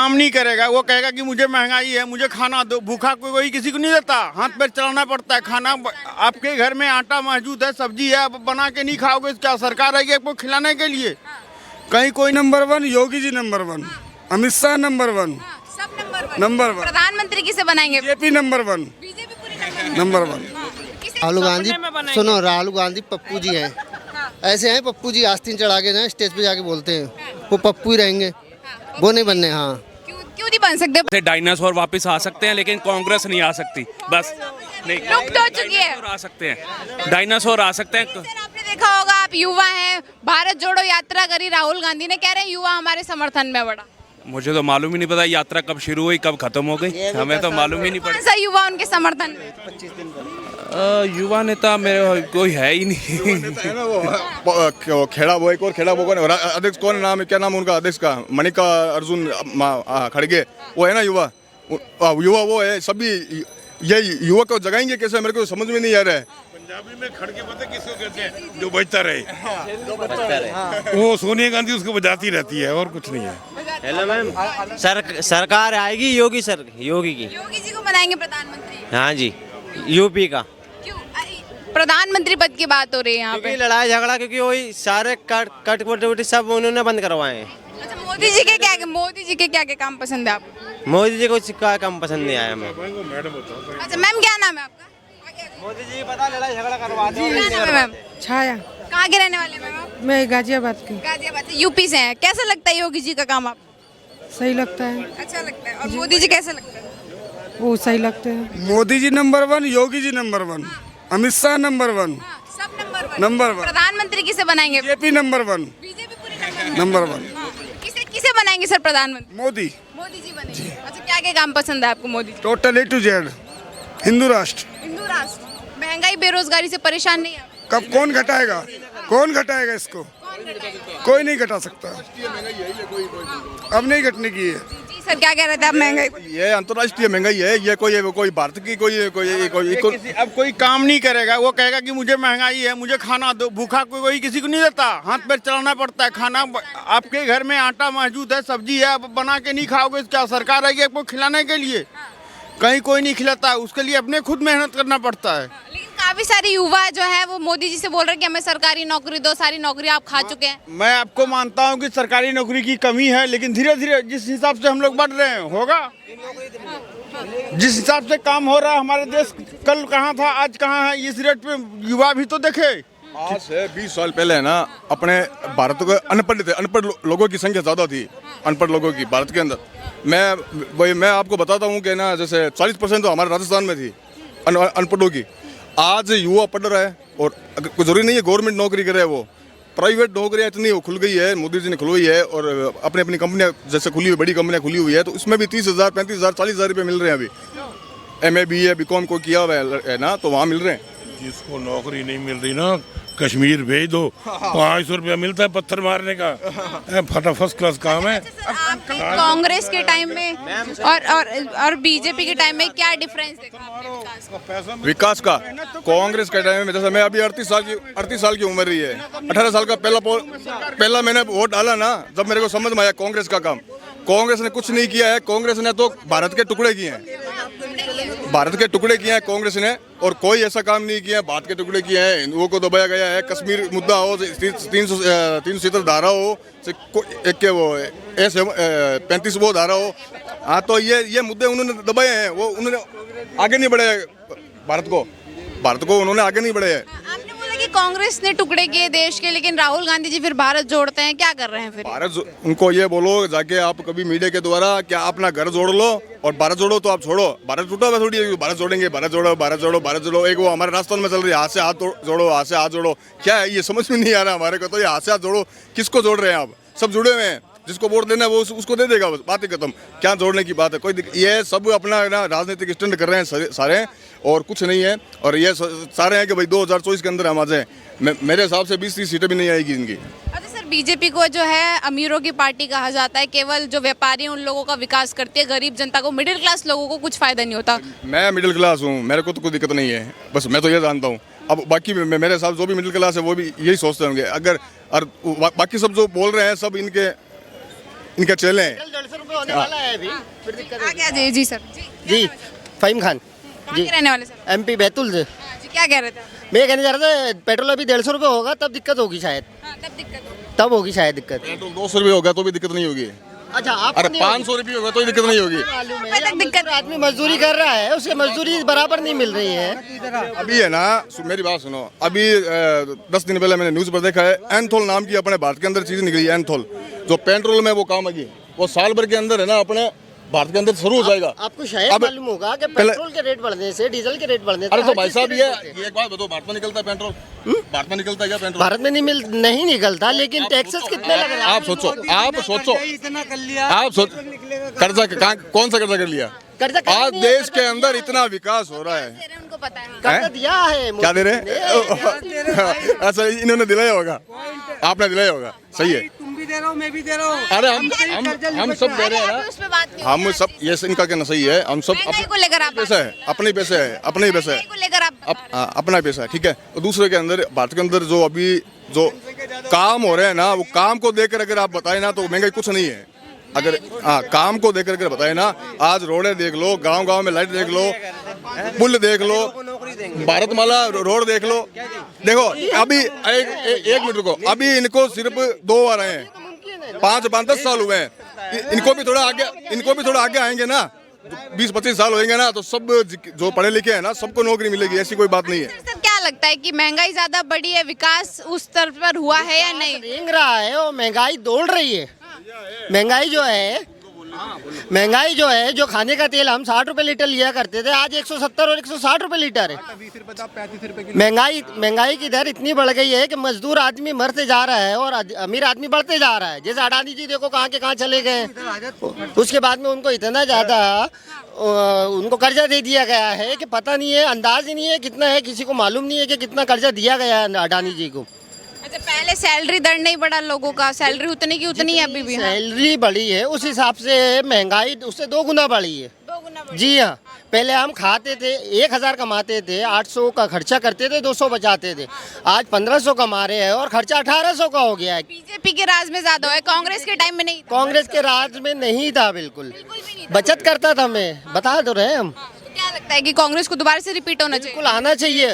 काम नहीं करेगा, वो कहेगा कि मुझे महंगाई है, मुझे खाना दो। भूखा कोई किसी को नहीं देता, हाथ पैर चलाना पड़ता है। खाना आपके घर में आटा मौजूद है, सब्जी है, आप बना के नहीं खाओगे, क्या सरकार आएगी आपको खिलाने के लिए? कहीं कोई number 1 Yogi ji, number 1 Amit Shah, number 1 सब नंबर 1 प्रधानमंत्री किसे बनाएंगे? बीजेपी नंबर 1 बीजेपी पूरी नंबर 1। राहुल गांधी, सुनो राहुल गांधी पप्पू जी हैं, ऐसे हैं पप्पू जी, आस्तीन चढ़ा के ना स्टेज पे जाके बोलते हैं, वो पप्पू ही रहेंगे, वो नहीं बनने। हाँ, क्यों नहीं बन सकते? डायनासोर वापस आ सकते हैं लेकिन कांग्रेस नहीं आ सकती, बस नहीं। लुप्त हो चुकी है। आ सकते हैं, डायनासोर आ सकते हैं। सर आपने देखा होगा, आप युवा हैं, भारत जोड़ो यात्रा करी राहुल गांधी ने, कह रहे हैं युवा हमारे समर्थन में बढ़ा। मुझे तो मालूम ही नहीं पता यात्रा कब शुरू हुई कब खत्म हो गई, हमें तो मालूम ही नहीं कौन पड़ा। सा युवा उनके समर्थन में? युवा नेता मेरे कोई है ही नहीं। है ना वो खेड़ा वो, एक और खेड़ा वो कौन है, अध्यक्ष कौन नाम है, क्या नाम उनका अध्यक्ष का, मणिका अर्जुन खड़गे, वो है ना युवा। युवा वो है, सभी ये युवा को जगाएंगे कैसे, मेरे को समझ में नहीं आ रहा है। पंजाबी में खड़के पता किसको कहते हैं? जो बजता रहे। वो सोनिया गांधी उसको बजाती रहती है और कुछ नहीं है। हेलो मैम, सरकार आएगी योगी की। योगी जी को बनाएंगे प्रधानमंत्री? हाँ जी, यूपी का। क्यों? प्रधानमंत्री पद की बात हो रही है यहाँ पे। क्योंकि लड़ाई झगड़ा, क्योंकि वही सारे कट सब उन्होंने बंद करवाए हैं। अच्छा, मोदी जी के क्या क्या काम पसंद है आपको? मोदी जी को क्या काम पसंद नहीं आया हमें। अच्छा मैम, क्या नाम है आपका? मोदी जी पता लड़ाई झगड़ा करवाते हैं। क्या नाम है मैम? छाया, कहाँ के रहने वाले मैम आप? मैं गाजियाबाद की। गाजियाबाद से, यूपी से हैं। कैसा लगता है योगी जी का काम आप? सही लगता है, अच्छा लगता है। और मोदी जी कैसा लगता है? वो सही लगते हैं। Modi ji number 1, Yogi ji number 1, Amit Shah number 1 सब नंबर 1। प्रधानमंत्री किसे बनाएंगे? बीजेपी नंबर 1 बीजेपी पूरी नंबर 1 किसे बनाएंगे सर प्रधानमंत्री? मोदी। मोदी जी बनेंगे। अच्छा, क्या क्या काम पसंद है आपको Modi ji? Total A to Z Hindu राष्ट्र। हिंदू राष्ट्र। महंगाई बेरोजगारी से परेशान नहीं है? कब कौन घटाएगा इसको? कोई नहीं घटा सकता, अब नहीं घटने की है। जी सर, क्या कह रहे थे आप? महंगाई ये अंतर्राष्ट्रीय महंगाई है, ये कोई भारत की अब कोई काम नहीं करेगा, वो कहेगा कि मुझे महंगाई है, मुझे खाना दो। भूखा कोई किसी को नहीं देता, हाथ पैर चलाना पड़ता है। खाना आपके घर में आटा मौजूद है, सब्जी है, आप बना के नहीं खाओगे, क्या सरकार आएगी आपको खिलाने के लिए? कहीं कोई नहीं खिलाता, उसके लिए अपने खुद मेहनत करना पड़ता है। लेकिन काफी सारे युवा जो है वो मोदी जी से बोल रहे हैं कि हमें सरकारी नौकरी दो, सारी नौकरी आप खा चुके हैं। मैं आपको मानता हूं कि सरकारी नौकरी की कमी है, लेकिन धीरे धीरे जिस हिसाब से हम लोग बढ़ रहे हैं होगा। जिस हिसाब से काम हो रहा है, हमारे देश कल कहाँ था आज कहाँ है, इस रेट पे युवा भी तो देखे। आज से 20 साल पहले ना अपने भारत को अनपढ़ थे, अनपढ़ लोगों की संख्या ज़्यादा थी, अनपढ़ लोगों की भारत के अंदर। मैं आपको बताता हूँ कि ना जैसे 40% तो हमारे राजस्थान में थी अनपढ़ों की। आज युवा पढ़ रहा है और जरूरी नहीं है गवर्नमेंट नौकरी करे, वो प्राइवेट नौकरियाँ इतनी खुल गई है, मोदी जी ने खुलवाई है। और अपनी अपनी कंपनियाँ जैसे खुली हुई, बड़ी कंपनियाँ खुली हुई है, तो उसमें भी 30,000, 35,000, 40,000 रुपये मिल रहे हैं। अभी MA BA BCom को किया हुआ है ना, तो वहाँ मिल रहे हैं। जिसको नौकरी नहीं मिल रही ना, कश्मीर भेज दो, 500 रुपया मिलता है पत्थर मारने का। फटा फर्स्ट क्लास काम है। आपने कांग्रेस के टाइम में और बीजेपी के टाइम में क्या डिफरेंस देखा आपने विकास का? कांग्रेस के टाइम में जैसे मैं अभी 38 साल की उम्र रही है, 18 साल का पहला मैंने वोट डाला ना, जब मेरे को समझ में आया कांग्रेस का काम। कांग्रेस ने कुछ नहीं किया है, कांग्रेस ने तो भारत के टुकड़े किए हैं, भारत के टुकड़े किए हैं कांग्रेस ने, और कोई ऐसा काम नहीं किया। भारत के टुकड़े किए हैं, हिंदुओं को दबाया गया है। कश्मीर मुद्दा हो, 370 धारा हो, एक के वो 35 वो धारा हो, हाँ, तो ये मुद्दे उन्होंने दबाए हैं। वो उन्होंने आगे नहीं बढ़े भारत को उन्होंने आगे नहीं बढ़े है। आपने बोला कि कांग्रेस ने टुकड़े किए देश के, लेकिन राहुल गांधी जी फिर भारत जोड़ते हैं, क्या कर रहे हैं फिर? उनको ये बोलो जाके आप कभी मीडिया के द्वारा, क्या अपना घर जोड़ लो और भारत जोड़ो, तो आप छोड़ो। भारत टूटा हुआ थोड़ी है, भारत जोड़ेंगे, भारत जोड़ो। एक वो हमारे राजस्थान में चल रही है, हाथ से हाथ जोड़ो, हाथ से हाथ जोड़ो। क्या है ये समझ में नहीं आ रहा हमारे को, तो ये हाथ से हाथ जोड़ो किसको जोड़ रहे हैं आप? सब जुड़े हुए हैं, जिसको वोट देना है वो उसको दे देगा, बस बात ही खत्म। क्या जोड़ने की बात है? कोई ये सब अपना ना राजनीतिक स्टैंड कर रहे हैं सारे, और कुछ नहीं है। और ये सारे हैं कि भाई 2024 के अंदर हम आ जाए। मेरे हिसाब से 20-30 सीटें भी नहीं आएगी इनकी। अच्छा सर, बीजेपी को जो है अमीरों की पार्टी कहा जाता है, केवल जो व्यापारी हैं उन लोगों का विकास करती है, गरीब जनता को, मिडिल क्लास लोगों को कुछ फायदा नहीं होता। मैं मिडिल क्लास हूँ, मेरे को तो कोई दिक्कत नहीं है, बस मैं तो ये जानता हूँ। अब बाकी मेरे हिसाब जो भी मिडिल क्लास है वो भी यही सोचते होंगे। अगर और बाकी सब जो बोल रहे हैं सब इनके चेले हैं। 150 रुपए होने वाला है अभी, फिर दिक्कत आगे आ जाइए जी सर जी। फहीम खान कहाँ के रहने वाले सर? MP बैतूल से। जी क्या कह रहे थे आप? मैं कहने जा रहा था पेट्रोल अभी 150 रुपए होगा तब दिक्कत होगी शायद, तब दिक्कत होगी। तब होगी शायद दिक्कत। पेट्रोल 200 रुपये होगा तो भी दिक्कत नहीं होगी। अच्छा आप अरे 500 रुपये होगा तो भी दिक्कत नहीं होगी। दिक्कत आदमी मजदूरी कर रहा है, उसे मजदूरी बराबर नहीं मिल रही है। अभी है ना, मेरी बात सुनो, अभी 10 दिन पहले मैंने न्यूज़ पर देखा है, एंथोल नाम की अपने भारत के अंदर चीज़ निकली है, एंथोल, जो पेट्रोल में वो काम आएगी, वो साल भर के अंदर है ना अपने भारत के अंदर शुरू हो जाएगा। आपको शायद मालूम होगा कि पेट्रोल के रेट बढ़ने से, डीजल के रेट बढ़ने से, अरे तो भाई साहब ये एक बात बताओ, भारत में निकलता है पेट्रोल? भारत में निकलता है क्या पेट्रोल? भारत में नहीं निकलता, लेकिन टैक्सेस कितने लग रहे हैं? आप सोचो इतना कर लिया, आप सोचो कर्जा कौन सा कर्जा कर लिया? कर्जा आज देश के अंदर इतना विकास हो रहा है, उनको पता है। कर्जा दिया है। क्या दे रहे? अच्छा इन्होंने दिलाया होगा, आपने दिलाया होगा, सही है। तुम भी दे रहे हो, मैं भी दे रहा हूँ। अरे हम सब दे रहे हैं उस पे बात नहीं ना, हम सब, ये इनका कहना सही है, हम सब महंगाई को लेकर आप पैसा है, अपने पैसे है, अपने ही पैसे है, महंगाई को लेकर आप अपना पैसा है, ठीक है। और दूसरे के अंदर भारत के अंदर जो अभी जो काम हो रहे हैं ना, वो काम को देखकर अगर आप बताए ना तो महंगाई कुछ नहीं है। अगर काम को देखकर अगर बताए ना, आज रोडें देख लो, गांव-गांव में लाइट देख लो, पुल देख लो, भारतमाला रोड देख लो, देखो अभी एक मिनट रुको, अभी इनको सिर्फ 2 बार आए हैं, 5-10 साल हुए हैं, इनको भी थोड़ा आगे आएंगे ना, 20-25 साल होंगे ना, तो सब जो पढ़े लिखे हैं ना सबको नौकरी मिलेगी, ऐसी कोई बात नहीं है। सर क्या लगता है कि महंगाई ज्यादा बढ़ी है, विकास उस स्तर पर हुआ है या नहीं? रेंग रहा है, वो महंगाई दौड़ रही है। महंगाई जो है, जो खाने का तेल हम 60 रुपए लीटर लिया करते थे, आज 170 और 160 रुपए लीटर है। महंगाई की दर इतनी बढ़ गई है कि मजदूर आदमी मरते जा रहा है और अमीर आदमी बढ़ते जा रहा है। जैसे अडानी जी देखो कहाँ के कहाँ चले गए, उसके बाद में उनको इतना ज्यादा उनको कर्जा दे दिया गया है कि पता नहीं है, अंदाज ही नहीं है कितना है, किसी को मालूम नहीं है कि कितना कर्जा दिया गया है अडानी जी को। अच्छा पहले सैलरी दर नहीं बढ़ा लोगों का, सैलरी उतनी की उतनी है अभी भी। सैलरी बढ़ी है, उस हिसाब से महंगाई उससे 2 गुना बढ़ी है। 2 गुना बढ़ी। जी हाँ, पहले हम खाते थे 1000 कमाते थे, 800 का खर्चा करते थे, 200 बचाते थे, आज 1500 कमा रहे हैं और खर्चा 1800 का हो गया है। बीजेपी के राज में ज्यादा है, कांग्रेस के टाइम में नहीं था। कांग्रेस के राज में नहीं था, बिल्कुल बचत करता था। मैं बता तो रहे हम। तो क्या लगता है कि कांग्रेस को दोबारा से रिपीट होना चाहिए? बिल्कुल आना चाहिए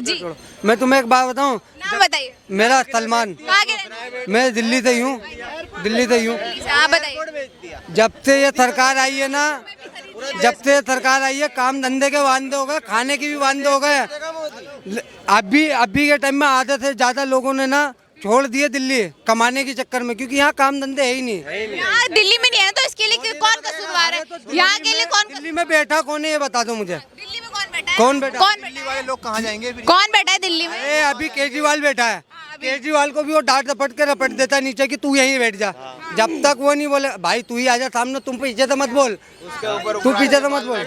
जी मैं तुम्हें एक बात बताऊँ, नाम बताइए। मेरा सलमान, कहाँ के रहने वाले? मैं दिल्ली से ही हूँ। आप बताइए। जब से ये सरकार आई है ना, जब से ये सरकार आई है, काम धंधे के वांदे हो गए, खाने के भी वांदे हो गए। अभी के टाइम में आधे से ज्यादा लोगों ने ना छोड़ दिए दिल्ली कमाने के चक्कर में, क्योंकि यहाँ काम धंधे है ही नहीं। यहाँ दिल्ली में नहीं है तो इसके लिए कौन कसूरवार है? यहाँ के लिए कौन दिल्ली में बैठा कौन है ये बता दो मुझे। दिल्ली में कौन बैठा है? कौन बैठा? कौन बैठा है? लोग कहाँ जाएंगे? कौन बैठा है दिल्ली में? अरे अभी केजरीवाल बैठा है, केजरीवाल को भी वो डांट दपट के रपट देता है नीचे कि तू यहीं बैठ जा। जब तक वो नहीं बोले भाई तू ही आजा सामने, तुम पीछे तो मत बोल, तू पीछे तो मत बोल।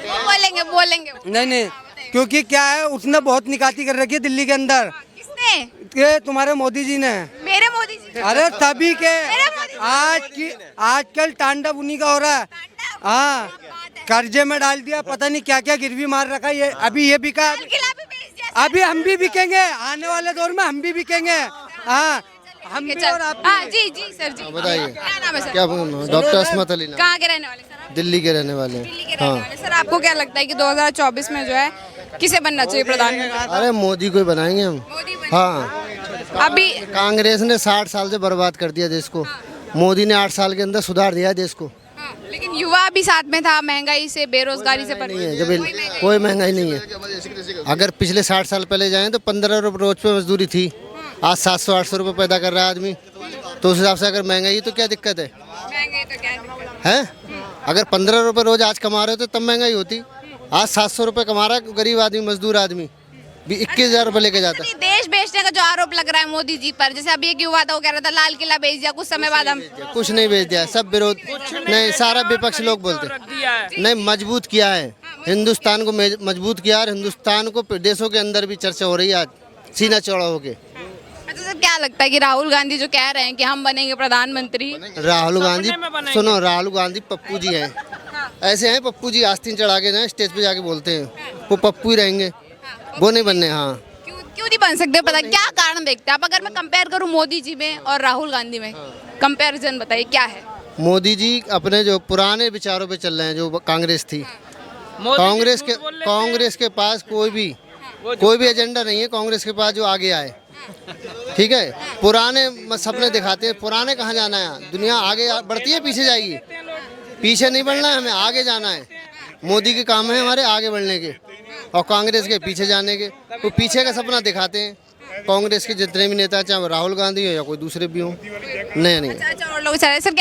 बोलेंगे नहीं, क्योंकि क्या है, उसने बहुत निकाती कर रखी है दिल्ली के अंदर। किसने? ये तुम्हारे मोदी जी ने। मेरे मोदी जी? अरे सभी के मोदी आजकल तांडव उन्हीं का हो रहा है। हाँ, कर्जे में डाल दिया, पता नहीं क्या क्या गिरवी मार रखा है। ये अभी ये बिका, अभी हम भी बिकेंगे, आने वाले दौर में हम भी बिकेंगे। हाँ हम भी और आप भी। जी सर जी बताइए। क्या नाम है सर? क्या डॉक्टर अस्मत अली नाम। कहाँ के रहने वाले सर आप? दिल्ली के रहने वाले हैं। दिल्ली के रहने वाले। सर आपको क्या लगता है कि 2024 में जो है किसे बनना चाहिए प्रधानमंत्री? अरे मोदी को ही बनाएंगे हम। मोदी बने। हाँ, अभी कांग्रेस ने 60 साल से बर्बाद कर दिया देश को, मोदी ने 8 साल के अंदर सुधार दिया देश को। लेकिन युवा भी साथ में था, महंगाई से बेरोजगारी से नहीं है, जब कोई महंगाई नहीं है। अगर पिछले 60 साल पहले जाएं तो 15 रुपये रोज पे मजदूरी थी, आज 700-800 रुपये पैदा कर रहा है आदमी, तो उस हिसाब से अगर महंगाई है तो क्या दिक्कत है? महंगाई तो क्या हैं? अगर 15 रुपये रोज आज कमा रहे हो तो तब महंगाई होती। आज 700 रुपये कमा रहा है गरीब आदमी, मजदूर आदमी भी 21,000 रुपये लेके जाता है। देश बेचने का जो आरोप लग रहा है मोदी जी पर, जैसे अभी एक युवा था वो कह रहा था लाल किला बेच दिया, कुछ समय बाद हम कुछ नहीं बेच दिया, सब विरोध नहीं, सारा विपक्ष लोग बोलते नहीं, मजबूत किया है हिंदुस्तान को, मजबूत किया और हिंदुस्तान को देशों के अंदर भी चर्चा हो रही है आज सीना चौड़ा होके। अच्छा सर क्या लगता है कि राहुल गांधी जो कह रहे हैं कि हम बनेंगे प्रधानमंत्री? राहुल गांधी, सुनो, राहुल गांधी पप्पू जी हैं, ऐसे हैं पप्पू जी, आस्तीन चढ़ा के ना स्टेज पे जाके बोलते हैं वो पप्पू ही रहेंगे, वो नहीं बनने। हाँ क्यों नहीं बन सकते? पता क्या कारण देखते हैं आप? अगर मैं कंपेयर करूं मोदी जी में और राहुल गांधी में, कंपैरिजन बताइए क्या है? मोदी जी अपने जो पुराने विचारों पे चल रहे हैं, जो कांग्रेस थी। कांग्रेस के पास कोई भी एजेंडा नहीं है कांग्रेस के पास जो आगे आए। ठीक है, पुराने सपने दिखाते हैं। पुराने कहाँ जाना है? दुनिया आगे बढ़ती है, पीछे जाएगी? पीछे नहीं बढ़ना है, हमें आगे जाना है। मोदी के काम है हमारे आगे बढ़ने के और कांग्रेस के पीछे जाने के। वो पीछे का सपना दिखाते हैं। कांग्रेस के जितने भी नेता, चाहे राहुल गांधी हो या कोई दूसरे भी हो, नहीं। अच्छा और लोग सर